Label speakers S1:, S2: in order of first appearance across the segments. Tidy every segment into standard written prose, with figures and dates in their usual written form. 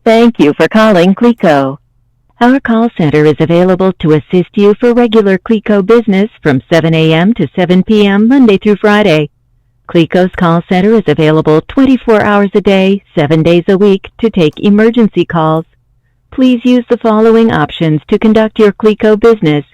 S1: Thank you for calling Cleco. Our call center is available to assist you for regular Cleco business from 7 a.m. to 7 p.m. Monday through Friday. Cleco's call center is available 24 hours a day, 7 days a week to take emergency calls. Please use the following options to conduct your Cleco business.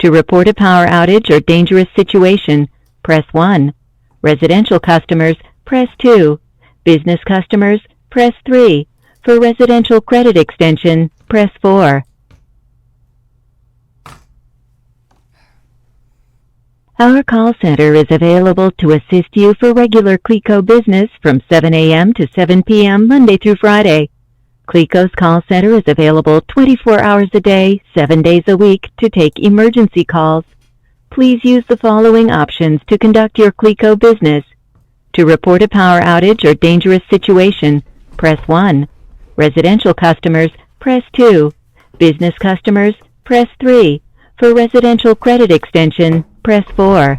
S1: To report a power outage or dangerous situation, press 1. Residential customers, press 2. Business customers, press 3. For residential credit extension, press 4. Our call center is available to assist you for regular Cleco business from 7 a.m. to 7 p.m. Monday through Friday. Cleco's call center is available 24 hours a day, 7 days a week to take emergency calls. Please use the following options to conduct your Cleco business. To report a power outage or dangerous situation, press 1. Residential customers, press 2. Business customers, press 3. For residential credit extension, press 4.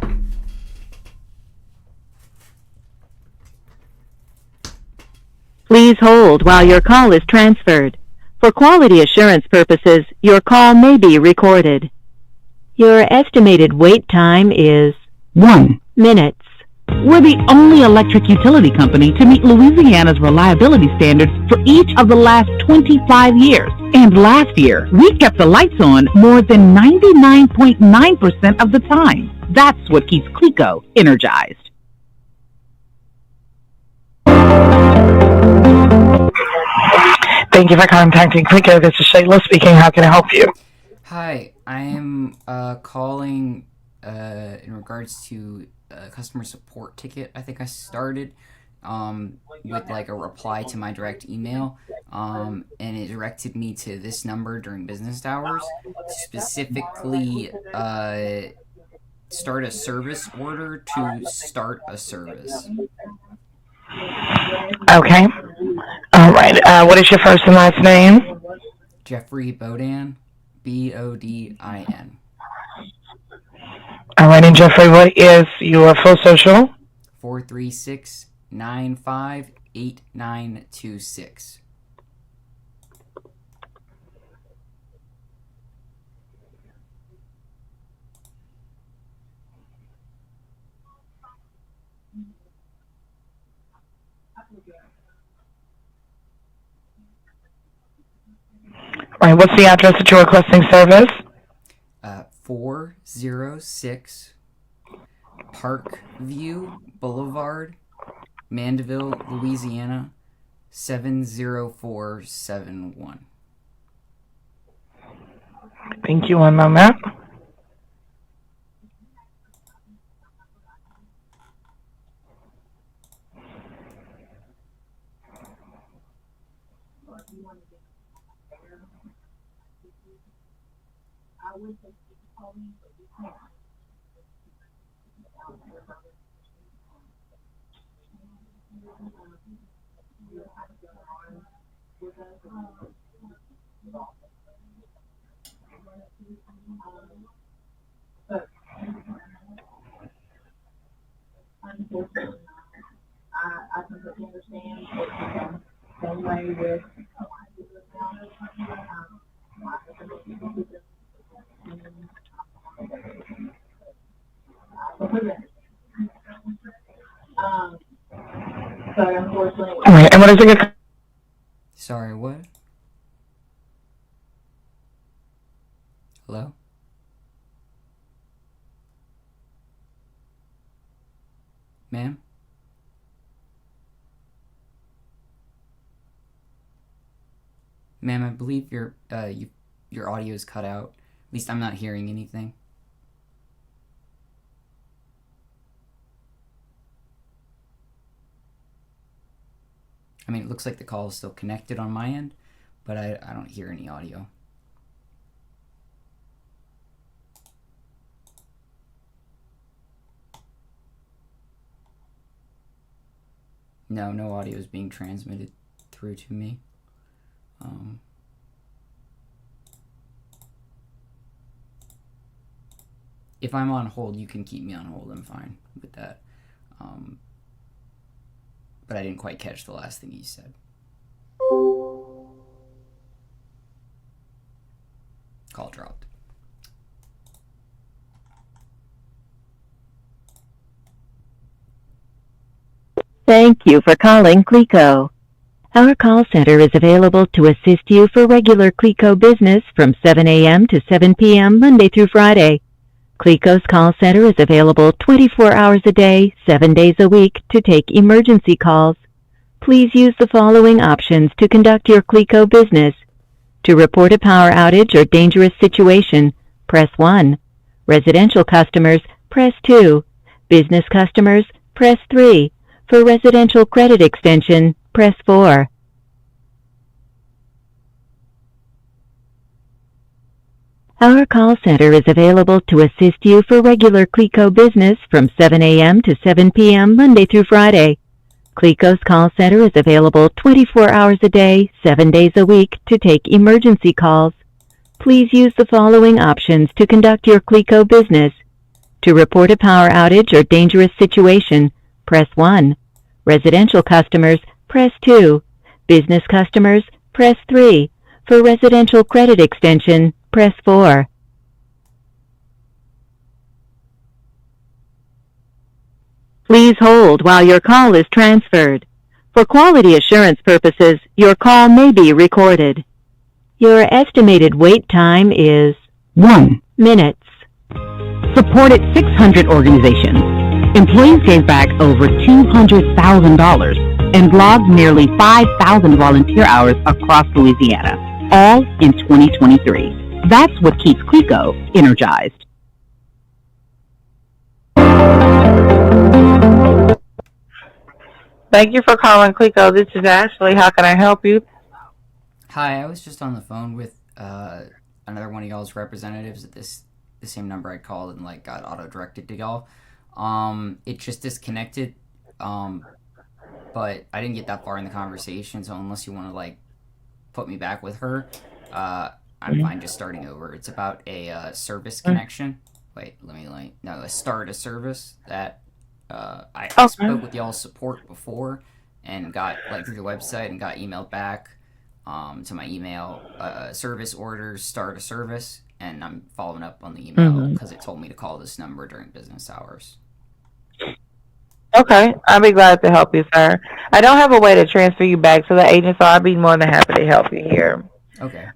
S1: Please hold while your call is transferred. For quality assurance purposes, your call may be recorded. Your estimated wait time is 1 minute.
S2: We're the only electric utility company to meet Louisiana's reliability standards for each of the last 25 years. And last year, we kept the lights on more than 99.9% of the time. That's what keeps Cleco energized.
S3: Thank you for contacting Cleco. This is Shayla speaking. How can I help you?
S4: Hi, I am calling in regards to a customer support ticket I think I started with like a reply to my direct email, and it directed me to this number during business hours, specifically start a service order to start a service.
S3: Okay. All right. What is your first and last name?
S4: Jeffrey Bodin, Bodin.
S3: All right. And Jeffrey, what is your full social?
S4: 436-958926.
S3: All right. What's the address that you're requesting service?
S4: 406 Parkview Boulevard, Mandeville, Louisiana, 70471.
S3: Thank you. One moment.
S5: I completely understand it's the same way with but unfortunately.
S3: All right. And what is it?
S4: Sorry, what? Hello? Ma'am? Ma'am, I believe your audio is cut out. At least I'm not hearing anything. I mean, it looks like the call is still connected on my end, but I don't hear any audio. No audio is being transmitted through to me. If I'm on hold, you can keep me on hold. I'm fine with that. But I didn't quite catch the last thing you said. Call dropped.
S1: Thank you for calling Cleco. Our call center is available to assist you for regular Cleco business from 7 a.m. to 7 p.m. Monday through Friday. Cleco's call center is available 24 hours a day, 7 days a week to take emergency calls. Please use the following options to conduct your Cleco business. To report a power outage or dangerous situation, press 1. Residential customers, press 2. Business customers, press 3. For residential credit extension, press 4. Our call center is available to assist you for regular Cleco business from 7 a.m. to 7 p.m. Monday through Friday. Cleco's call center is available 24 hours a day, 7 days a week to take emergency calls. Please use the following options to conduct your Cleco business. To report a power outage or dangerous situation, press 1. Residential customers, press 2. Business customers, press 3. For residential credit extension, press 4. Please hold while your call is transferred. For quality assurance purposes, your call may be recorded. Your estimated wait time is
S2: 1.
S1: minutes.
S2: Supported 600 organizations. Employees gave back over $200,000 and logged nearly 5,000 volunteer hours across Louisiana, all in 2023. That's what keeps Cleco energized.
S3: Thank you for calling Cleco. This is Ashley. How can I help you?
S4: Hi, I was just on the phone with another one of y'all's representatives at the same number I called and like got auto directed to y'all. It just disconnected, but I didn't get that far in the conversation. So unless you want to like put me back with her, I'm fine just starting over. It's about a service connection. Wait, a start a service that I spoke with y'all's support before and got like through the website and got emailed back to my email service orders start a service, and I'm following up on the email because it told me to call this number during business hours.
S3: Okay, I'll be glad to help you, sir. I don't have a way to transfer you back to the agent, so I'll be more than happy to help you here.
S4: Okay.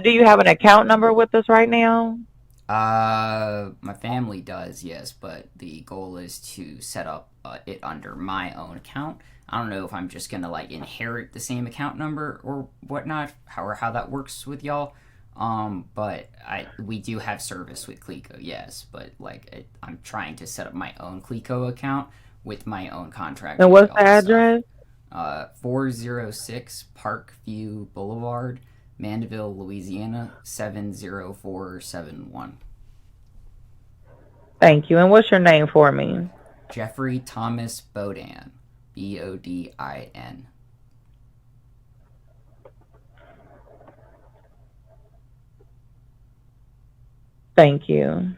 S3: Do you have an account number with us right now?
S4: My family does, yes, but the goal is to set up it under my own account. I don't know if I'm just gonna like inherit the same account number or whatnot, how that works with y'all. But we do have service with Cleco, yes, but like I'm trying to set up my own Cleco account with my own contract.
S3: And what's the address?
S4: 406 Parkview Boulevard, Mandeville, Louisiana 70471.
S3: Thank you. And what's your name for me?
S4: Jeffrey Thomas Bodin, Bodin.
S3: Thank you.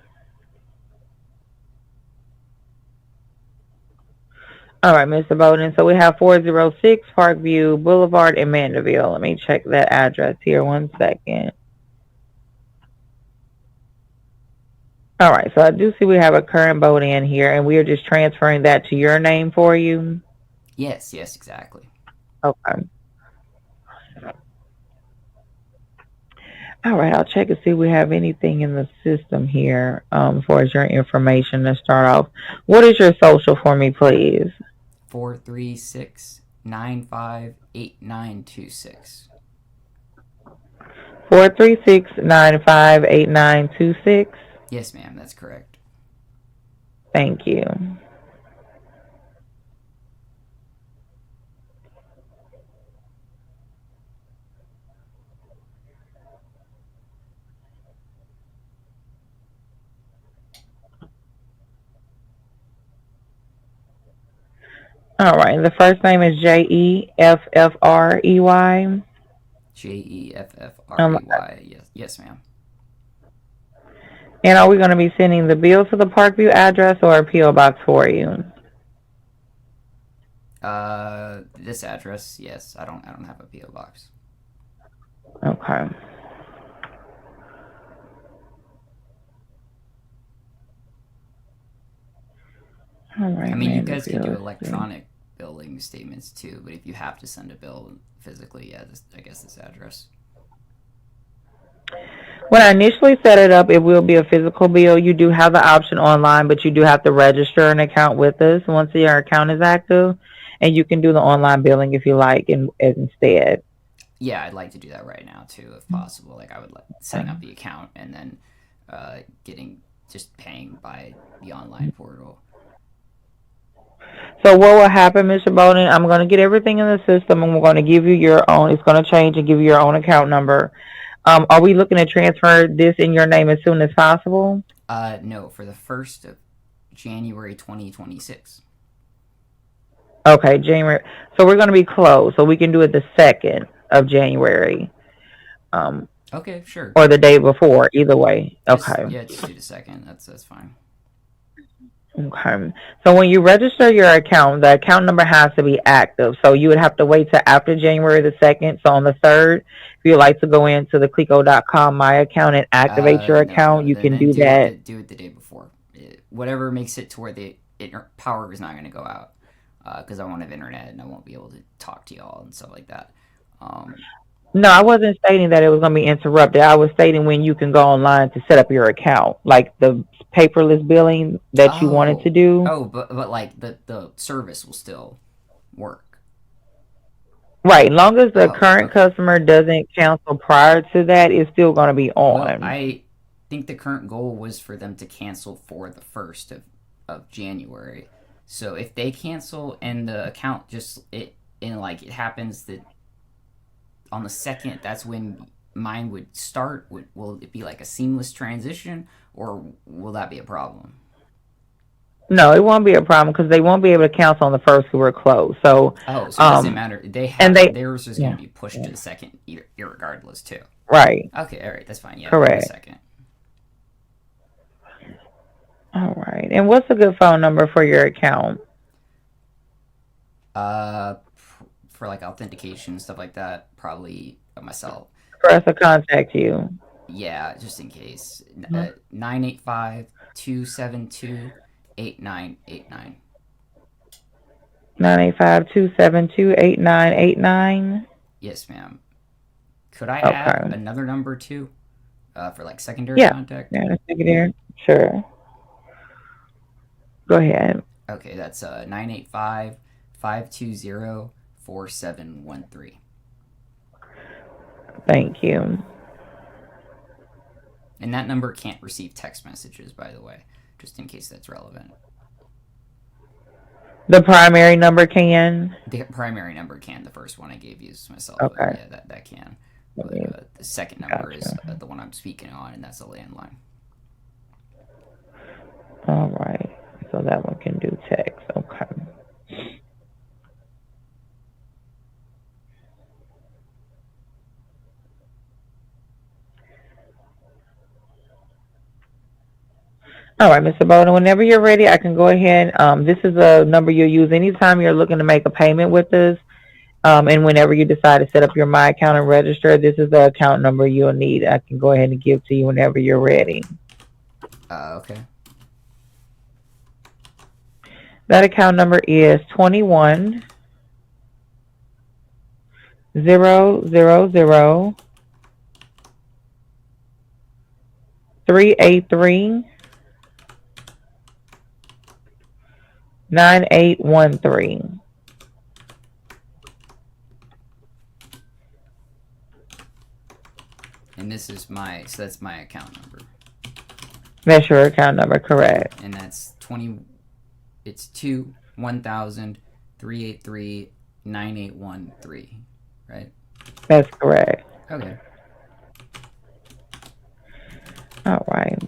S3: All right, Mr. Bodin. So we have 406 Parkview Boulevard in Mandeville. Let me check that address here. 1 second. All right, so I do see we have a current Bodin here, and we are just transferring that to your name for you.
S4: Yes, exactly.
S3: Okay. All right, I'll check and see if we have anything in the system here for your information to start off. What is your social for me, please?
S4: 436-958926.
S3: 436-958926.
S4: Yes, ma'am, that's correct.
S3: Thank you. All right, the first name is Jeffrey.
S4: Jeffrey. Yes, ma'am.
S3: And are we going to be sending the bill to the Parkview address or a P.O. box for you?
S4: This address, yes. I don't have a P.O. box.
S3: Okay. All right,
S4: I mean, you
S3: man.
S4: guys can do electronic billing statements too, but if you have to send a bill physically, yeah, I guess this address.
S3: When I initially set it up, it will be a physical bill. You do have the option online, but you do have to register an account with us once your account is active, and you can do the online billing if you like instead.
S4: Yeah, I'd like to do that right now too, if possible. Like I would like setting up the account and then just paying by the online portal.
S3: So what will happen, Mr. Bodin, I'm going to get everything in the system, and we're going to give you your own. It's going to change and give you your own account number. Are we looking to transfer this in your name as soon as possible?
S4: No, for the 1st of January 2026.
S3: Okay, January. So we're going to be closed, so we can do it the 2nd of January.
S4: Okay, sure.
S3: Or the day before, either way. Okay.
S4: Yeah, just do the 2nd. That's fine.
S3: Okay. So when you register your account, the account number has to be active. So you would have to wait till after January the 2nd. So on the 3rd, if you'd like to go into the Cleco.com My Account and activate your account, you can do that.
S4: Do it the day before. Whatever makes it to where the power is not going to go out. Because I won't have internet and I won't be able to talk to y'all and stuff like that.
S3: No, I wasn't stating that it was going to be interrupted. I was stating when you can go online to set up your account, like the paperless billing that you wanted to do.
S4: Oh, but like the service will still work.
S3: Right, long as the current customer doesn't cancel prior to that, it's still going to be on.
S4: Well, I think the current goal was for them to cancel for the 1st of January. So if they cancel and the account it happens that on the 2nd, that's when mine would start. Will it be like a seamless transition, or will that be a problem?
S3: No, it won't be a problem because they won't be able to cancel on the 1st because we're closed. So
S4: it doesn't matter. Theirs is going to be pushed to the 2nd, irregardless too.
S3: Right.
S4: Okay. All right. That's fine. Yeah.
S3: Correct.
S4: 2nd.
S3: All right. And what's a good phone number for your account?
S4: For like authentication stuff like that, probably myself.
S3: For us to contact you.
S4: Yeah, just in case. 985-272-8989.
S3: 985-272-8989.
S4: Yes, ma'am. Could I add another number too? For like secondary contact?
S3: Yeah, secondary. Sure. Go ahead.
S4: Okay, that's 985-520-4713.
S3: Thank you.
S4: And that number can't receive text messages, by the way, just in case that's relevant.
S3: The primary number can?
S4: The primary number can. The first one I gave you is myself.
S3: Okay.
S4: Yeah, that can. But, the second number is the one I'm speaking on, and that's a landline.
S3: All right. So that one can do text. Okay. All right, Mr. Bodin, whenever you're ready, I can go ahead. This is a number you'll use anytime you're looking to make a payment with us. And whenever you decide to set up your My Account and register, this is the account number you'll need. I can go ahead and give to you whenever you're ready.
S4: Okay.
S3: That account number is 21 000 383 9813.
S4: And this is that's my account number.
S3: That's your account number, correct?
S4: And that's 103839839813, right?
S3: That's correct.
S4: Okay.
S3: All right.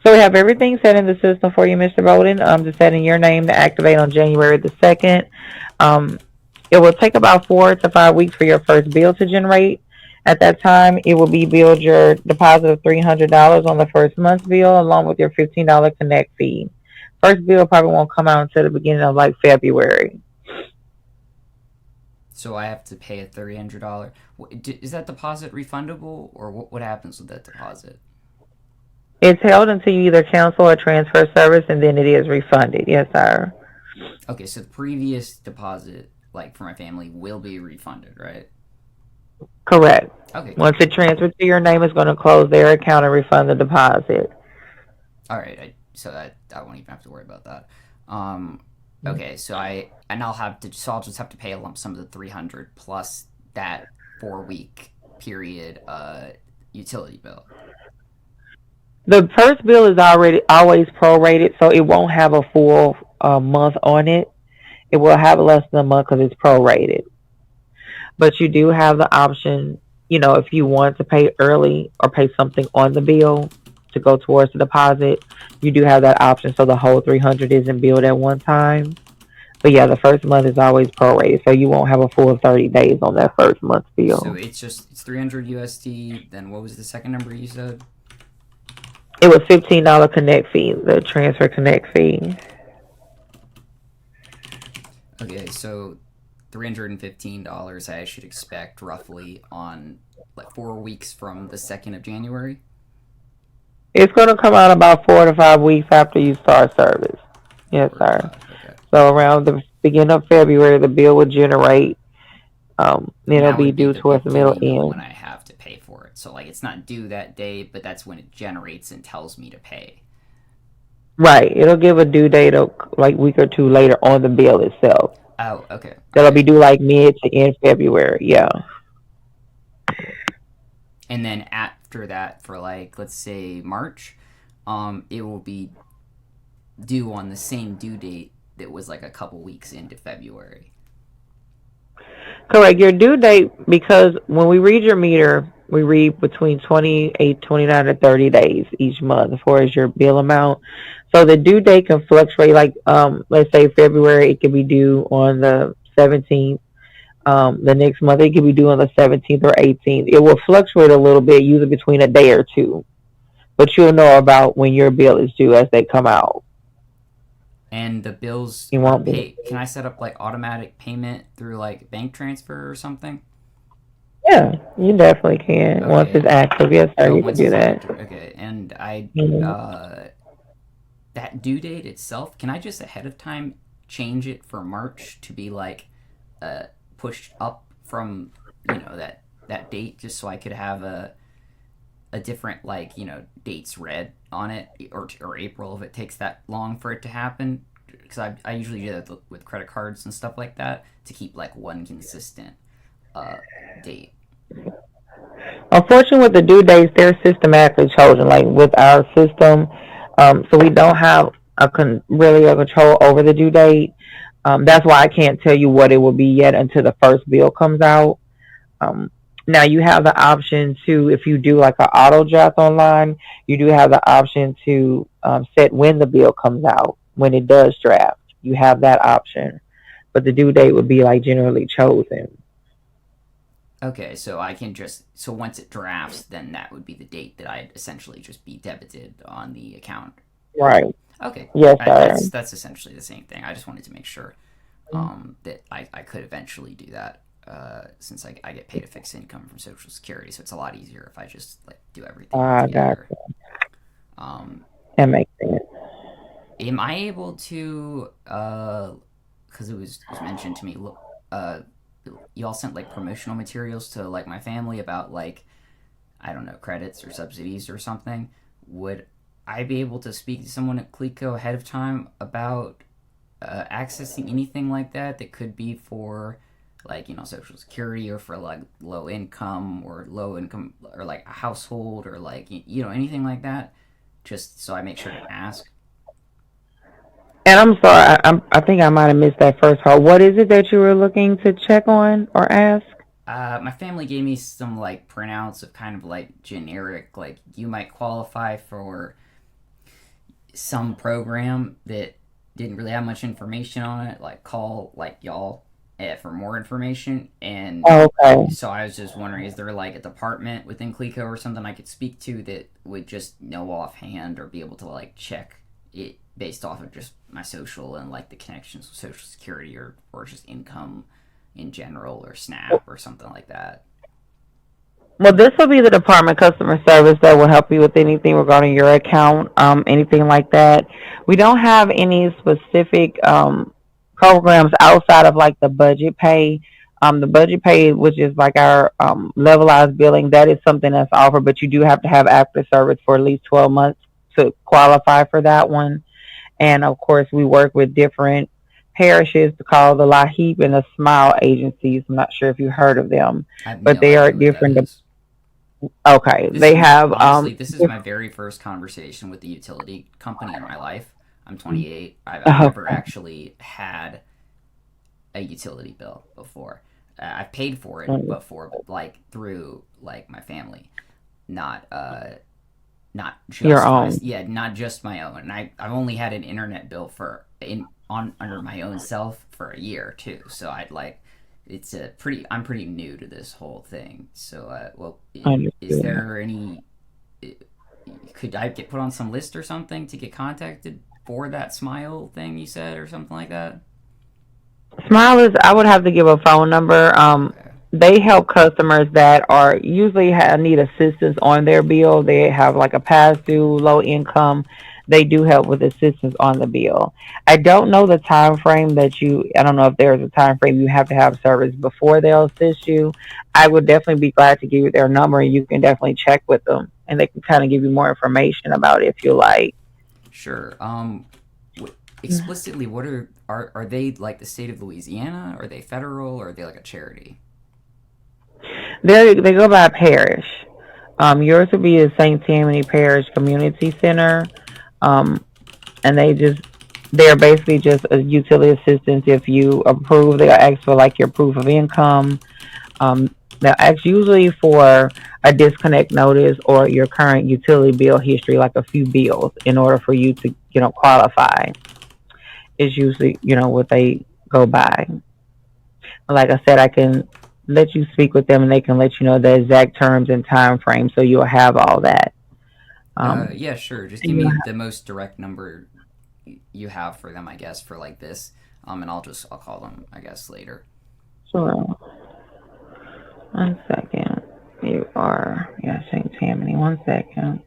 S3: So we have everything set in the system for you, Mr. Bodin. Just setting your name to activate on January the 2nd. It will take about 4 to 5 weeks for your first bill to generate. At that time, it will be billed your deposit of $300 on the first month's bill, along with your $15 Connect fee. First bill probably won't come out until the beginning of like February.
S4: So I have to pay a $300. Is that deposit refundable, or what happens with that deposit?
S3: It's held until you either cancel or transfer service, and then it is refunded. Yes, sir.
S4: Okay, so the previous deposit, like for my family, will be refunded, right?
S3: Correct.
S4: Okay.
S3: Once it transfers to your name, it's going to close their account and refund the deposit.
S4: All right. So I won't even have to worry about that. Okay. So I'll just have to pay a lump sum of the 300 plus that 4-week period utility bill.
S3: The first bill is always prorated, so it won't have a full month on it. It will have less than a month because it's prorated. But you do have the option, if you want to pay early or pay something on the bill to go towards the deposit, you do have that option. So the whole 300 isn't billed at one time. But yeah, the first month is always prorated, so you won't have a full 30 days on that first month's bill.
S4: So it's 300 USD. Then what was the second number you said?
S3: It was $15 connect fee, the transfer connect fee.
S4: Okay, so $315 I should expect roughly on like 4 weeks from the 2nd of January.
S3: It's going to come out about 4 to 5 weeks after you start service. Yes, sir.
S4: Okay.
S3: So around the beginning of February, the bill will generate. It'll be due towards the middle end.
S4: When I have to pay for it. So like it's not due that day, but that's when it generates and tells me to pay.
S3: Right. It'll give a due date of like week or two later on the bill itself.
S4: Oh, okay.
S3: That'll be due like mid to end February. Yeah.
S4: And then after that, for like let's say March, it will be due on the same due date that was like a couple weeks into February.
S3: Correct. Your due date, because when we read your meter, we read between 28, 29, and 30 days each month as far as your bill amount. So the due date can fluctuate. Like, let's say February, it could be due on the 17th. The next month, it could be due on the 17th or 18th. It will fluctuate a little bit, usually between a day or two. But you'll know about when your bill is due as they come out.
S4: And the bills
S3: You won't be.
S4: Can I set up like automatic payment through like bank transfer or something?
S3: Yeah, you definitely can.
S4: Okay.
S3: Once it's active, yes, sir, you can do that.
S4: Active. Okay, and that due date itself, can I just ahead of time change it for March to be like pushed up from that date, just so I could have a different dates read on it, or April if it takes that long for it to happen, because I usually do that with credit cards and stuff like that to keep like one consistent date.
S3: Unfortunately, with the due dates, they're systematically chosen. Like with our system, so we don't have really a control over the due date. That's why I can't tell you what it will be yet until the first bill comes out. Now you have the option to, if you do like an auto draft online, you do have the option to set when the bill comes out, when it does draft. You have that option, but the due date would be like generally chosen.
S4: Okay, so so once it drafts, then that would be the date that I'd essentially just be debited on the account.
S3: Right.
S4: Okay.
S3: Yes, sir.
S4: That's essentially the same thing. I just wanted to make sure that I could eventually do that, since I get paid a fixed income from Social Security, so it's a lot easier if I just do everything together.
S3: That makes sense.
S4: Am I able to, because it was mentioned to me, you all sent like promotional materials to like my family about like, I don't know, credits or subsidies or something. Would I be able to speak to someone at Cleco ahead of time about accessing anything like that could be for like, Social Security, or for like low income or like a household, or like, anything like that, just so I make sure to ask?
S3: And I'm sorry, I think I might have missed that first part. What is it that you were looking to check on or ask?
S4: My family gave me some like printouts of kind of like generic, like you might qualify for some program that didn't really have much information on it, like call like y'all for more information. And
S3: okay.
S4: So I was just wondering, is there like a department within Cleco or something I could speak to that would just know offhand, or be able to like check it based off of just my social and like the connections with Social Security, or just income in general, or SNAP or something like that?
S3: Well, this will be the department customer service that will help you with anything regarding your account, anything like that. We don't have any specific programs outside of like the budget pay. The budget pay, which is like our levelized billing, that is something that's offered, but you do have to have active service for at least 12 months to qualify for that one. And of course, we work with different parishes called the Lahib and the Smile agencies. I'm not sure if you heard of them,
S4: I have
S3: but
S4: no
S3: they are
S4: idea what that
S3: different.
S4: is.
S3: Okay,
S4: This
S3: they
S4: is
S3: have
S4: honestly, this is my very first conversation with the utility company in my life. I'm 28. I've never actually had a utility bill before. I've paid for it before, but like through like my family, not just
S3: your own.
S4: not just my own. And I've only had an internet bill for under my own self for a year too. So I'm pretty new to this whole thing. So is there any? Could I get put on some list or something to get contacted for that Smile thing you said or something like that?
S3: Smile is, I would have to give a phone number.
S4: Okay.
S3: They help customers that are usually need assistance on their bill. They have like a past due, low income. They do help with assistance on the bill. I don't know the time frame I don't know if there's a time frame you have to have service before they'll assist you. I would definitely be glad to give you their number and you can definitely check with them and they can kind of give you more information about it if you like.
S4: Sure. Explicitly, what are they like the state of Louisiana? Are they federal or are they like a charity?
S3: They go by parish. Yours would be the St. Tammany Parish Community Center. And they're basically just a utility assistance. If you approve, they'll ask for like your proof of income. They'll ask usually for a disconnect notice or your current utility bill history, like a few bills, in order for you to, qualify. Is usually, what they go by. Like I said, I can let you speak with them and they can let you know the exact terms and time frame so you'll have all that.
S4: Yeah, sure. Just give me the most direct number you have for them, I guess, for like this. And I'll call them, I guess, later.
S3: Sure. 1 second. You are, St. Tammany. 1 second.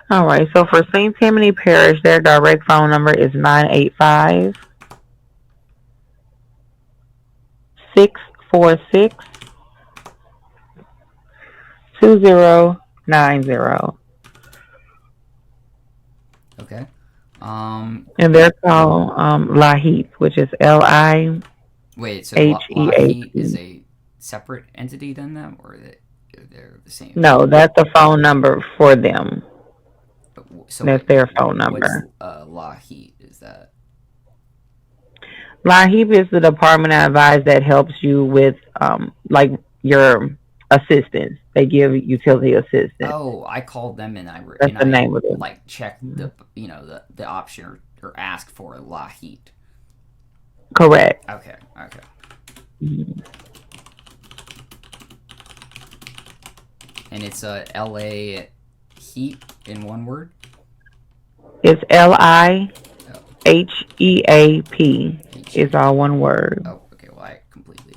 S3: All right. So for St. Tammany Parish, their direct phone number is 985 646 2090.
S4: Okay.
S3: And they're called Lahib, which is Liheap.
S4: Wait, so Lahib is a separate entity than them, or they're the same?
S3: No, that's the phone number for them.
S4: So
S3: that's their phone number.
S4: What's Lahib? Is that?
S3: Lahib is the department I advise that helps you with like your assistance. They give utility assistance.
S4: Oh, I called them and
S3: that's the name of it.
S4: Like checked the option or ask for Lahib.
S3: Correct.
S4: Okay.
S3: Mm-hmm.
S4: And it's LA Heat in one word?
S3: It's LIHEAP. It's all one word.
S4: Oh, okay. Well, I completely.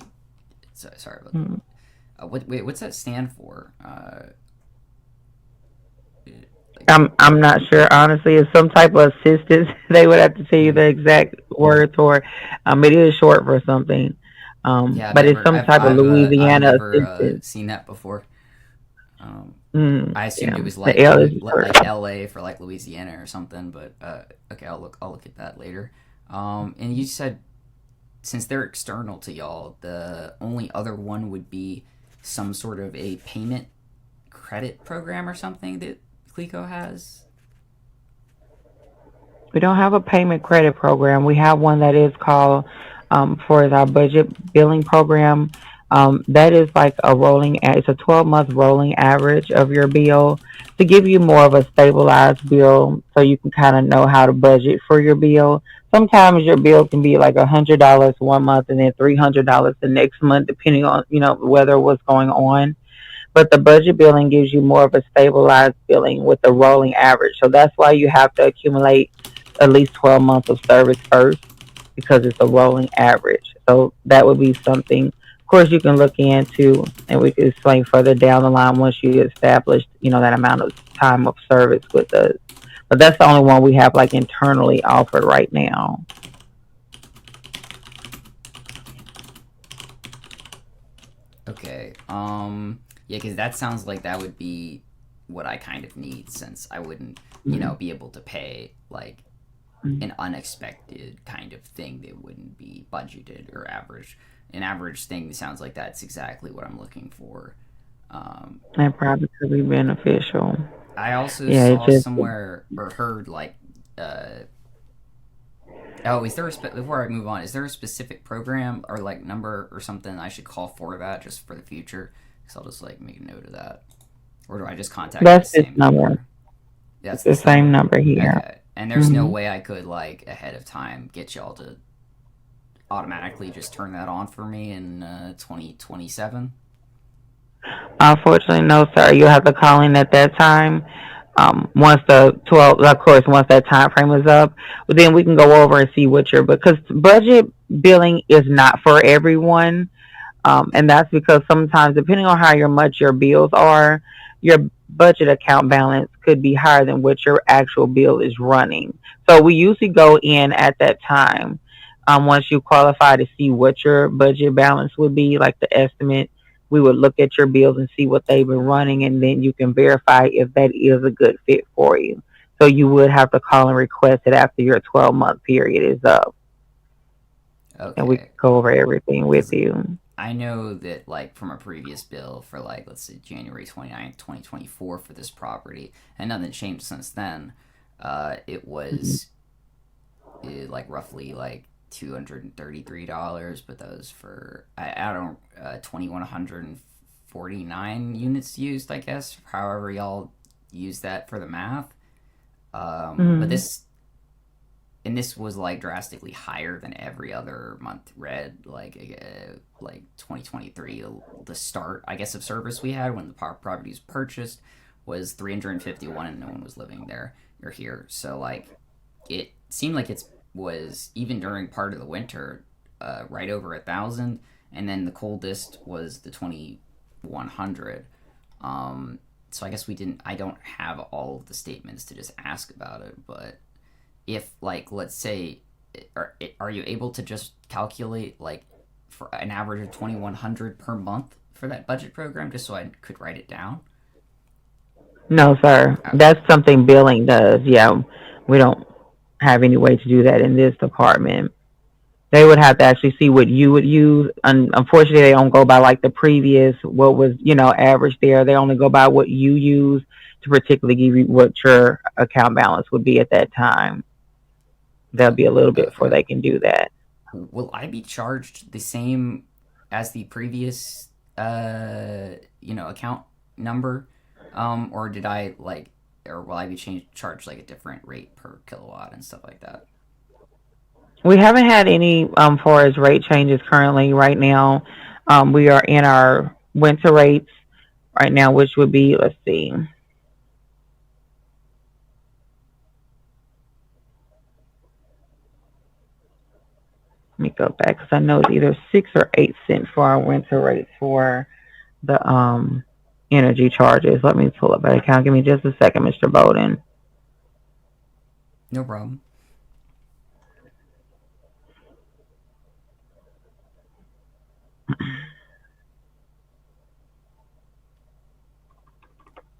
S4: Sorry about that. What's that stand for?
S3: I'm not sure. Honestly, it's some type of assistance. They would have to tell you the exact words, or it is short for something. But it's some type of Louisiana
S4: I've never
S3: assistance.
S4: Seen that before. I assumed it was like LA for like Louisiana or something, but okay, I'll look at that later. And you said since they're external to y'all, the only other one would be some sort of a payment credit program or something that Cleco has.
S3: We don't have a payment credit program. We have one that is called for our budget billing program. That is like it's a 12-month rolling average of your bill to give you more of a stabilized bill so you can kind of know how to budget for your bill. Sometimes your bill can be like $100 one month and then $300 the next month, depending on, weather, what's going on. but the budget billing gives you more of a stabilized billing with a rolling average. So that's why you have to accumulate at least 12 months of service first, because it's a rolling average. So that would be something, of course, you can look into, and we can explain further down the line once you establish, that amount of time of service with us. But that's the only one we have like internally offered right now.
S4: Okay. Yeah, because that sounds like that would be what I kind of need, since I wouldn't, be able to pay like an unexpected kind of thing that wouldn't be budgeted or average. An average thing sounds like that's exactly what I'm looking for.
S3: That probably could be beneficial.
S4: I also
S3: Yeah,
S4: saw somewhere or heard like, is there before I move on, is there a specific program or like number or something I should call for that just for the future? Because I'll just like make a note of that. Or do I just contact
S3: that's
S4: the
S3: this
S4: same
S3: number.
S4: That's
S3: the same number here.
S4: Okay. And there's no way I could like ahead of time get y'all to automatically just turn that on for me in 2027?
S3: Unfortunately, no, sir. You'll have to call in at that time. Once the 12, of course, once that time frame is up, but then we can go over and see what because budget billing is not for everyone. And that's because sometimes, depending on how much your bills are, your budget account balance could be higher than what your actual bill is running. So we usually go in at that time, once you qualify, to see what your budget balance would be, like the estimate. We would look at your bills and see what they've been running, and then you can verify if that is a good fit for you. So you would have to call and request it after your 12-month period is up.
S4: Okay.
S3: And we can go over everything with you.
S4: I know that like from a previous bill for like, let's say January 29th, 2024 for this property, and nothing changed since then. It was like roughly like $233, but that was for I don't 2,149 units used, I guess. However y'all use that for the math. But this was like drastically higher than every other month read, like 2023, the start, I guess, of service we had when the property was purchased was 351 and no one was living there or here. So like it seemed like it was, even during part of the winter, right over 1,000, and then the coldest was the 2,100. So I guess I don't have all of the statements to just ask about it, but if like, let's say, are you able to just calculate like for an average of 2,100 per month for that budget program, just so I could write it down?
S3: No, sir.
S4: Okay.
S3: That's something billing does. Yeah, we don't have any way to do that in this department. They would have to actually see what you would use. Unfortunately, they don't go by like the previous, what was, average there. They only go by what you use to particularly give you what your account balance would be at that time. There'll be a little bit before they can do that.
S4: Will I be charged the same as the previous, account number? Or did I like, or will I be charged like a different rate per kilowatt and stuff like that?
S3: We haven't had any far as rate changes currently right now. We are in our winter rates right now, which would be, let's see. Let me go back because I know it's either 6 or 8 cents for our winter rates for the energy charges. Let me pull up that account. Give me just a second, Mr. Bodin.
S4: No problem.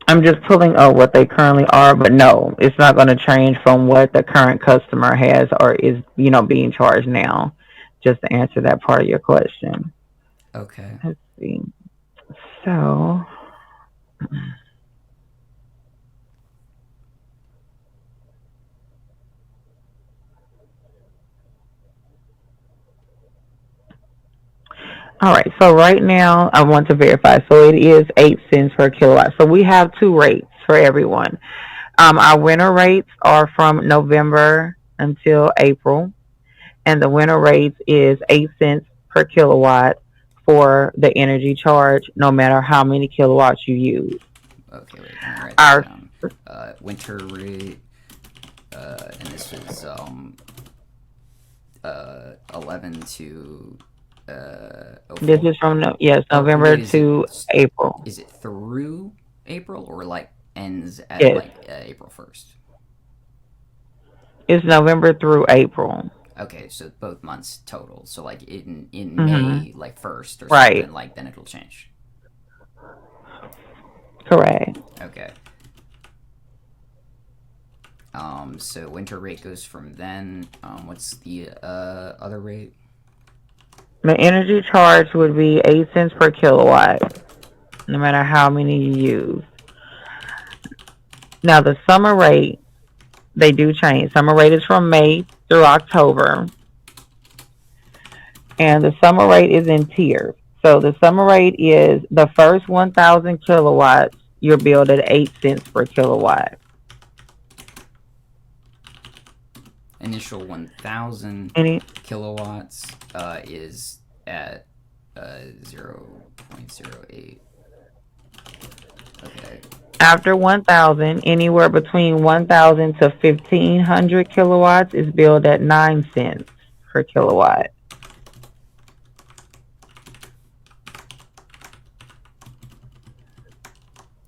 S3: I'm just pulling up what they currently are, but no, it's not going to change from what the current customer has or is, being charged now, just to answer that part of your question.
S4: Okay.
S3: Let's see. So, all right, so right now I want to verify. So it is 8 cents per kilowatt. So we have two rates for everyone. Our winter rates are from November until April, and the winter rates is 8 cents per kilowatt for the energy charge, no matter how many kilowatts you use.
S4: Okay, wait, let me write
S3: Our
S4: that down. Winter rate, and this is 11 to
S3: this
S4: 04.
S3: is from
S4: Or
S3: November
S4: wait,
S3: to April.
S4: Is it through April or like ends at
S3: Yes,
S4: like April 1st?
S3: it's November through April.
S4: Okay, so both months total. So like in
S3: Mhm.
S4: May, like 1st or
S3: Right.
S4: something, like then it'll change.
S3: Correct.
S4: Okay. So winter rate goes from then. What's the other rate?
S3: The energy charge would be 8 cents per kilowatt, no matter how many you use. Now the summer rate, they do change. Summer rate is from May through October, and the summer rate is in tiers. So the summer rate is the first 1,000 kilowatts, you're billed at 8 cents per kilowatt.
S4: Initial 1,000
S3: Any
S4: kilowatts is at 0.08. Okay.
S3: After 1,000, anywhere between 1,000 to 1,500 kilowatts is billed at 9 cents per kilowatt.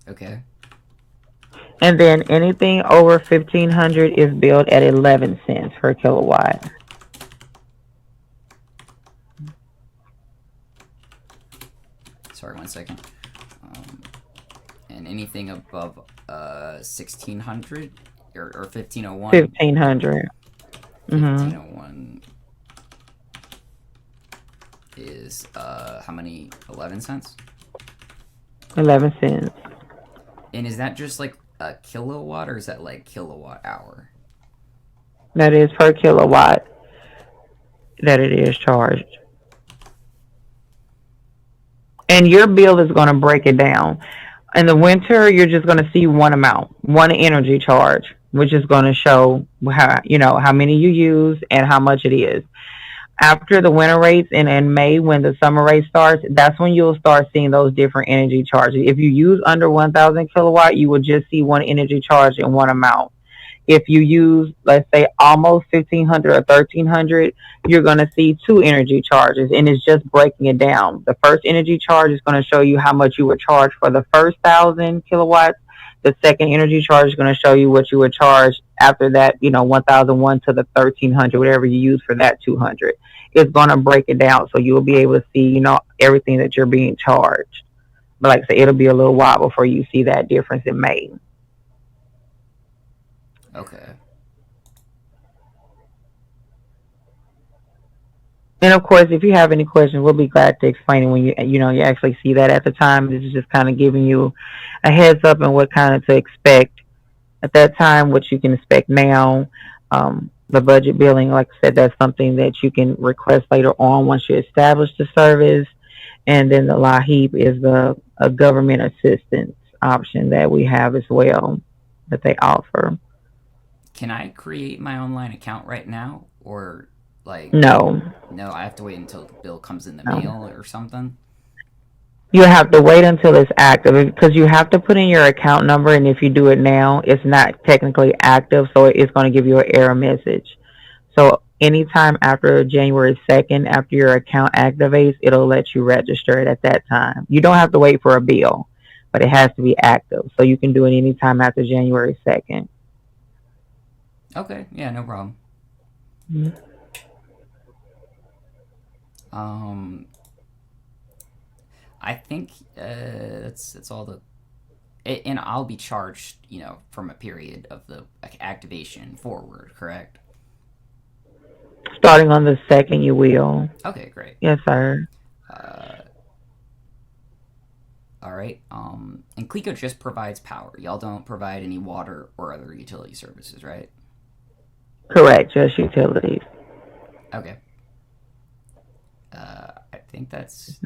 S4: Okay.
S3: And then anything over 1,500 is billed at 11 cents per kilowatt.
S4: Sorry, 1 second. And anything above 1,600 or 1,501.
S3: 1,500.
S4: 1,501 is how many? 11 cents.
S3: 11 cents.
S4: And is that just like a kilowatt, or is that like kilowatt hour?
S3: That is per kilowatt that it is charged. And your bill is going to break it down. In the winter, you're just going to see one amount, one energy charge, which is going to show how many you use and how much it is. After the winter rates in May, when the summer rate starts, that's when you'll start seeing those different energy charges. If you use under 1,000 kilowatt, you will just see one energy charge in one amount. If you use, let's say, almost 1,500 or 1,300, you're going to see two energy charges, and it's just breaking it down. The first energy charge is going to show you how much you were charged for the first 1,000 kilowatts. The second energy charge is going to show you what you were charged after that, 1,001 to the 1,300, whatever you use for that 200. It's going to break it down, so you'll be able to see, everything that you're being charged. But like I said, it'll be a little while before you see that difference in May.
S4: Okay.
S3: And of course, if you have any questions, we'll be glad to explain it when you actually see that at the time. This is just kind of giving you a heads up on what kind of to expect at that time, what you can expect now. The budget billing, like I said, that's something that you can request later on once you establish the service. And then the LAHEAP is a government assistance option that we have as well that they offer.
S4: Can I create my online account right now, or like
S3: No,
S4: I have to wait until the bill comes in the
S3: No.
S4: mail or something?
S3: You have to wait until it's active because you have to put in your account number, and if you do it now, it's not technically active, so it's going to give you an error message. So anytime after January 2nd, after your account activates, it'll let you register it at that time. You don't have to wait for a bill, but it has to be active, so you can do it anytime after January 2nd.
S4: Okay, yeah, no problem.
S3: Mm-hmm.
S4: I think that's all the, and I'll be charged, from a period of the activation forward, correct?
S3: Starting on the 2nd, you will.
S4: Okay, great.
S3: Yes, sir.
S4: All right. And Cleco just provides power. Y'all don't provide any water or other utility services, right?
S3: Correct, just utilities.
S4: Okay. I think that's,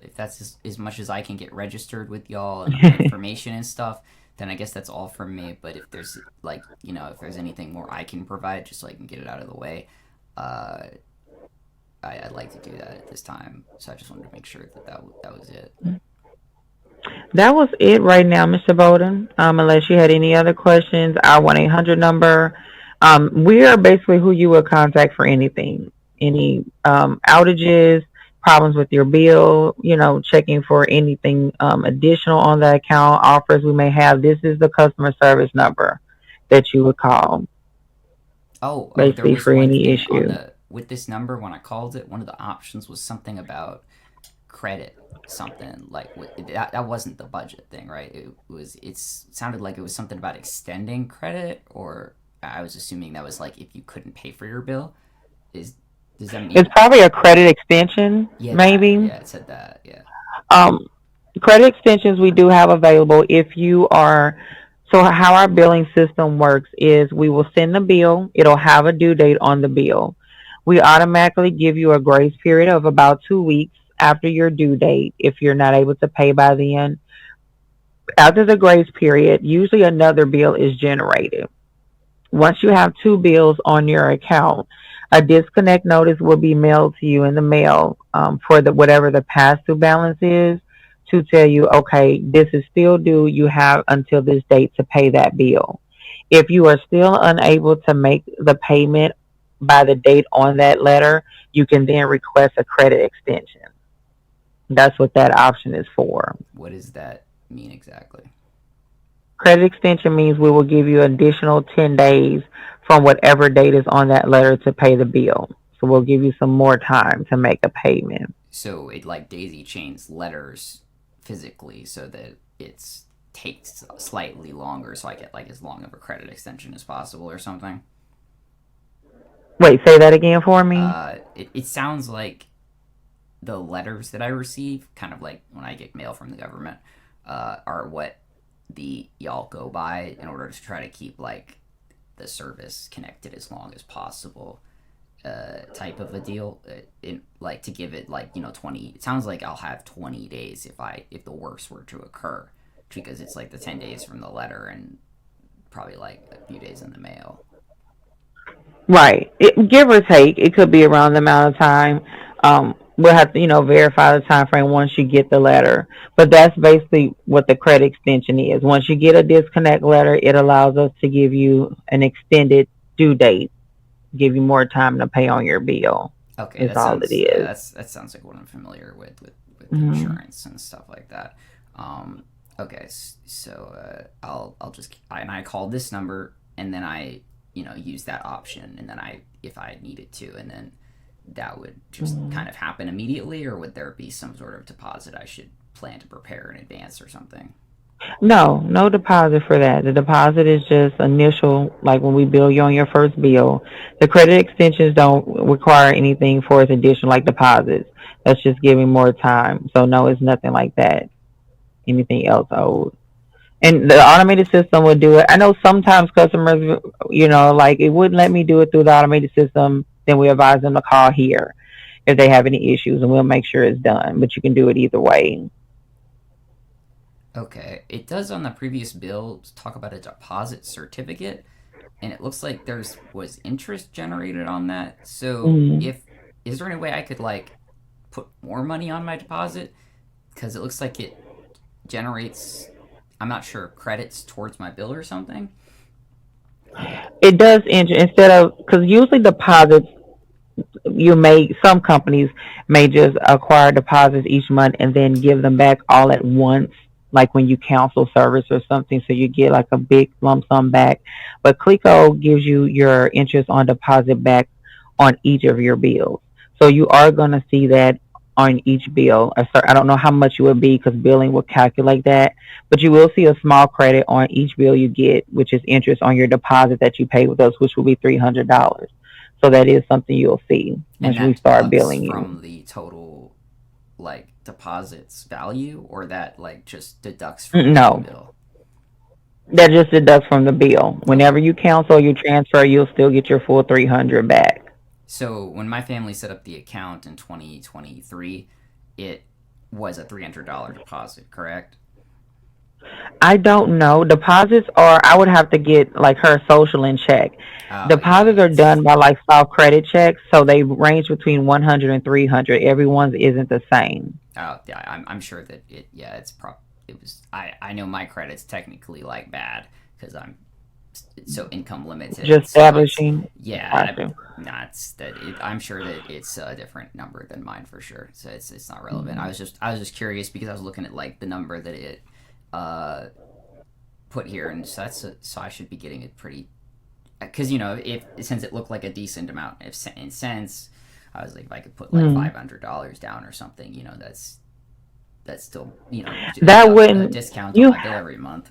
S4: if that's as much as I can get registered with y'all and information and stuff, then I guess that's all from me. But if there's if there's anything more I can provide, just so I can get it out of the way, I'd like to do that at this time. So I just wanted to make sure that was it.
S3: That was it right now, Mr. Bodin. Unless you had any other questions, our 1-800 number. We are basically who you would contact for anything, any outages, problems with your bill, checking for anything additional on the account, offers we may have. This is the customer service number that you would call,
S4: Oh, there
S3: basically
S4: was
S3: for
S4: one
S3: any
S4: thing
S3: issue.
S4: with this number when I called it. One of the options was something about credit, something like that wasn't the budget thing, right? It sounded like it was something about extending credit, or I was assuming that was like if you couldn't pay for your bill. Does that mean
S3: It's probably a credit extension, maybe.
S4: it said that, yeah.
S3: Credit extensions we do have available if you are. So how our billing system works is we will send the bill. It'll have a due date on the bill. We automatically give you a grace period of about 2 weeks after your due date if you're not able to pay by then. After the grace period, usually another bill is generated. Once you have 2 bills on your account, a disconnect notice will be mailed to you in the mail for whatever the past due balance is, to tell you, okay, this is still due. You have until this date to pay that bill. If you are still unable to make the payment by the date on that letter, you can then request a credit extension. That's what that option is for.
S4: What does that mean exactly?
S3: Credit extension means we will give you additional 10 days from whatever date is on that letter to pay the bill. So we'll give you some more time to make a payment.
S4: So it like daisy chains letters physically so that it takes slightly longer, so I get like as long of a credit extension as possible or something.
S3: Wait, say that again for me.
S4: It sounds like the letters that I receive, kind of like when I get mail from the government, are what y'all go by in order to try to keep like the service connected as long as possible, type of a deal. Like to give it like 20. It sounds like I'll have 20 days if the worst were to occur, because it's like the 10 days from the letter and probably like a few days in the mail.
S3: Right. Give or take, it could be around the amount of time. We'll have to, verify the time frame once you get the letter. But that's basically what the credit extension is. Once you get a disconnect letter, it allows us to give you an extended due date, give you more time to pay on your bill.
S4: Okay,
S3: that's all it is.
S4: That sounds like what I'm familiar with insurance and stuff like that. Okay, so I'll just I call this number and then I use that option, and then if I needed to, and then that would just kind of happen immediately, or would there be some sort of deposit I should plan to prepare in advance or something?
S3: No deposit for that. The deposit is just initial, like when we bill you on your first bill. The credit extensions don't require anything for its additional, like deposits. That's just giving more time. So no, it's nothing like that. Anything else owed. And the automated system would do it. I know sometimes customers, like it wouldn't let me do it through the automated system. Then we advise them to call here if they have any issues, and we'll make sure it's done. But you can do it either way.
S4: Okay. It does on the previous bill talk about a deposit certificate, and it looks like was interest generated on that. So is there any way I could like put more money on my deposit? Because it looks like it generates, I'm not sure, credits towards my bill or something.
S3: It does instead of, because usually deposits, some companies may just acquire deposits each month and then give them back all at once, like when you cancel service or something, so you get like a big lump sum back. But Cleco gives you your interest on deposit back on each of your bills. So you are going to see that on each bill. I don't know how much it would be because billing will calculate that, but you will see a small credit on each bill you get, which is interest on your deposit that you pay with us, which will be $300. So that is something you'll see once we start billing you.
S4: From the total like deposits value, or that like just deducts from the bill?
S3: That just deducts from the bill. Whenever you cancel or you transfer, you'll still get your full $300 back.
S4: So when my family set up the account in 2023, it was a $300 deposit, correct?
S3: I don't know. Deposits are, I would have to get like her social in check.
S4: Oh yeah,
S3: Deposits are
S4: it's
S3: done by like soft credit checks, so they range between 100 and 300. Everyone's isn't the same.
S4: oh yeah. I'm sure that it yeah it's prop. It was I know my credit's technically like bad because I'm so income limited.
S3: Just
S4: So it's
S3: establishing.
S4: yeah.
S3: Gotcha.
S4: That's that. I'm sure that it's a different number than mine for sure. So it's not relevant. I was just curious because I was looking at like the number that it uh put here, and so so I should be getting it pretty because if since it looked like a decent amount if in cents, I was like if I could put like
S3: Mm.
S4: $500 down or something, that's still
S3: That
S4: a
S3: wouldn't
S4: discount on
S3: you
S4: my bill every month.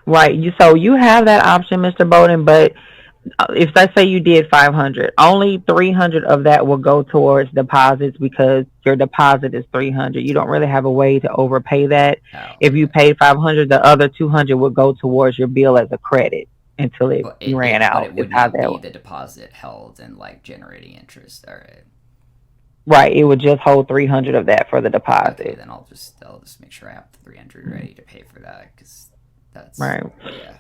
S3: right? You so you have that option, Mr. Bowden, but if let's say you did 500, only 300 of that will go towards deposits because your deposit is 300. You don't really have a way to overpay that.
S4: Oh,
S3: If you
S4: okay.
S3: paid 500, the other 200 will go towards your bill as a credit until it
S4: But
S3: ran
S4: it
S3: out. Is
S4: would
S3: how
S4: not
S3: that
S4: be
S3: works.
S4: the deposit held and like generating interest. All right.
S3: Right. It would just hold 300 of that for the
S4: Okay,
S3: deposit.
S4: then I'll just make sure I have 300 ready to pay for that because that's
S3: Right.
S4: yeah.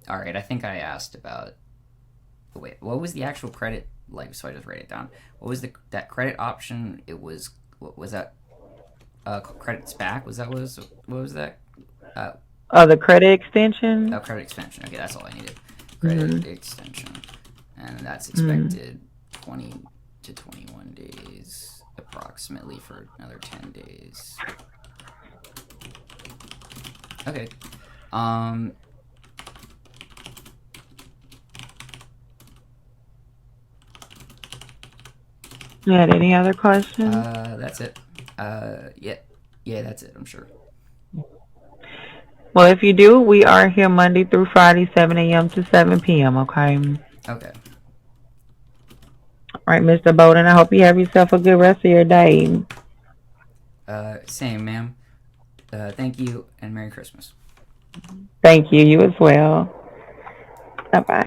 S4: All right. I think I asked about. Wait, what was the actual credit like? So I just write it down. What was that credit option? It was what was that? Credits back. What was that? Uh,
S3: The credit extension.
S4: oh, credit extension. Okay, that's all I needed.
S3: Hmm.
S4: Credit extension, and that's
S3: Hmm.
S4: expected 20 to 21 days, approximately for another 10 days. Okay. Um.
S3: You had any other questions?
S4: That's it. Yeah. Yeah, that's it. I'm sure.
S3: Well, if you do, we are here Monday through Friday, 7 a.m. to 7 p.m. Okay.
S4: Okay.
S3: All right, Mr. Bowden. I hope you have yourself a good rest of your day.
S4: Same, ma'am. Thank you and Merry Christmas.
S3: Thank you. You as well. Bye bye.